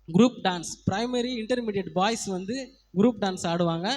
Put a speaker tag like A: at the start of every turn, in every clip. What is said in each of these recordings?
A: Group dance. Primary intermediate boys வந்து group dance ஆடுவாங்க.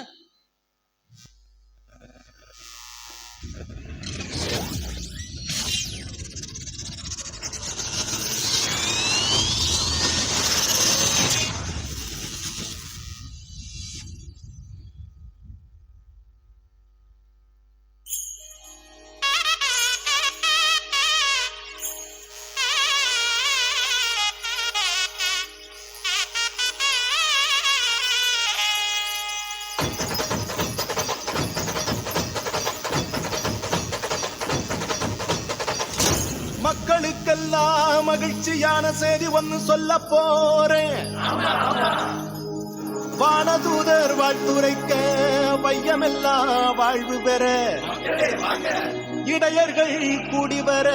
B: மக்களுக்கெல்லாம் மகிழ்ச்சியான செய்தி ஒன்னு சொல்ல போறேன். வானதூதர் வாழ்த்துரைக்க வையமெல்லாம் வாழ்வு பெற, இடையர்கள் கூடிவர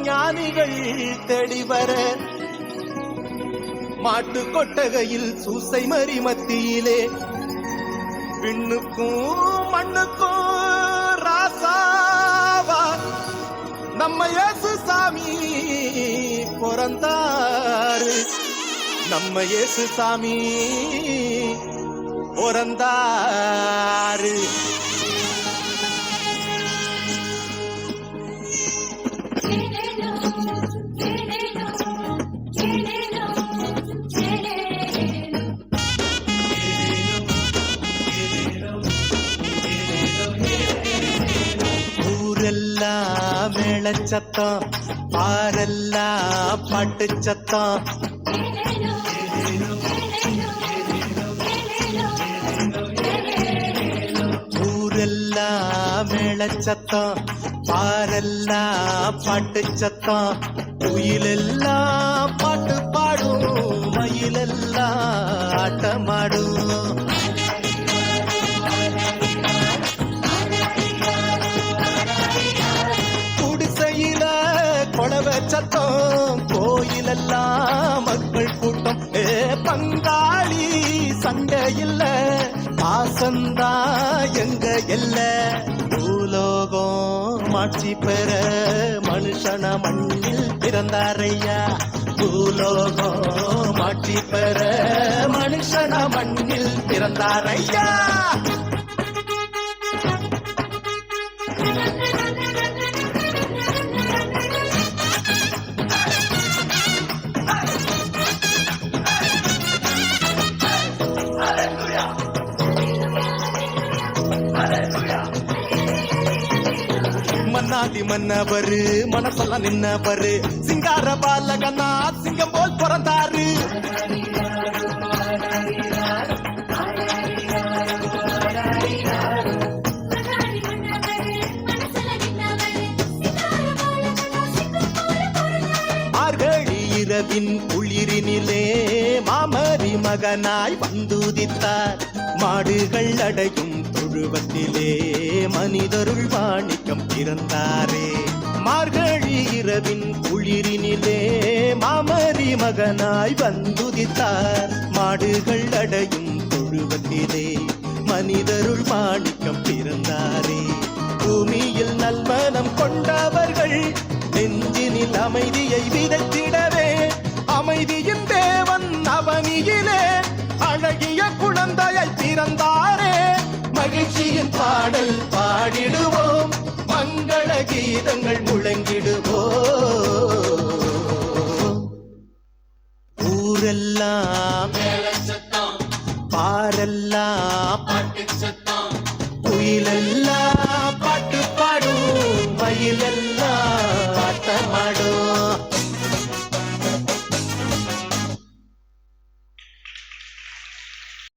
B: ஞானிகள் தேடிவர, மாட்டு கொட்டகையில் சூசை மறி மத்தியிலே விண்ணுக்கும் மண்ணுக்கும் ராசாவா நம்ம இயேசு சாமி பிறந்தாரு. நம்ம இயேசு சாமி பிறந்தாரு. ஊரெல்லாம் மேளச்சத்தம், பாரெல்லாம் பாட்டு சத்தம். ஊரெல்லாம் மேளச்சத்தம், பாரெல்லாம் பாட்டு சத்தம். குயிலெல்லாம் பாட்டு பாடும், மயிலெல்லாம் ஆட்டமாடும். கொளவ சத்தம், கோயிலெல்லாம் மக்கள் கூட்டம். பங்காளி சண்டை இல்ல, பாசந்தா எங்க எல்ல. பூலோகம் மாட்சி பெற மனுஷன மண்ணில் பிறந்தாரையா. பூலோகம் மாட்சி பெற மனுஷன மண்ணில் பிறந்தாரையா. மன்னாதி மன்னவரு மனசெல்லாம் நின்னவரு, சிங்கார பாலகனா சிங்கம் போல் பிறந்தாரு. மார்கழி இரவின் குளிரினிலே மாமரி மகனாய் வந்துதித்தார். மாடுகள் அடையும் தொழுவத்திலே மனிதருள் வாணிக்கம் பிறந்தாரே. மார்கழி இரவின் குளிரினிலே மாமரி மகனாய் வந்துதித்தார். மாடுகள் அடையும் தொழுவத்திலே மனிதருள் வாணிக்கம் பிறந்தாரே. பூமியில் நல்மனம் கொண்டவர்கள் நெஞ்சினில் அமைதியை விதைத்திடவே, அமைதியின் தேவன் அவனியிலே அழகிய குழந்தையை பிறந்தாரே. மகிழ்ச்சியின் பாடல் பாடிடுவோம், மங்கள கீதங்கள் முழங்கிடுவோம். ஊரெல்லாம் பாரெல்லாம் குயிலெல்லாம்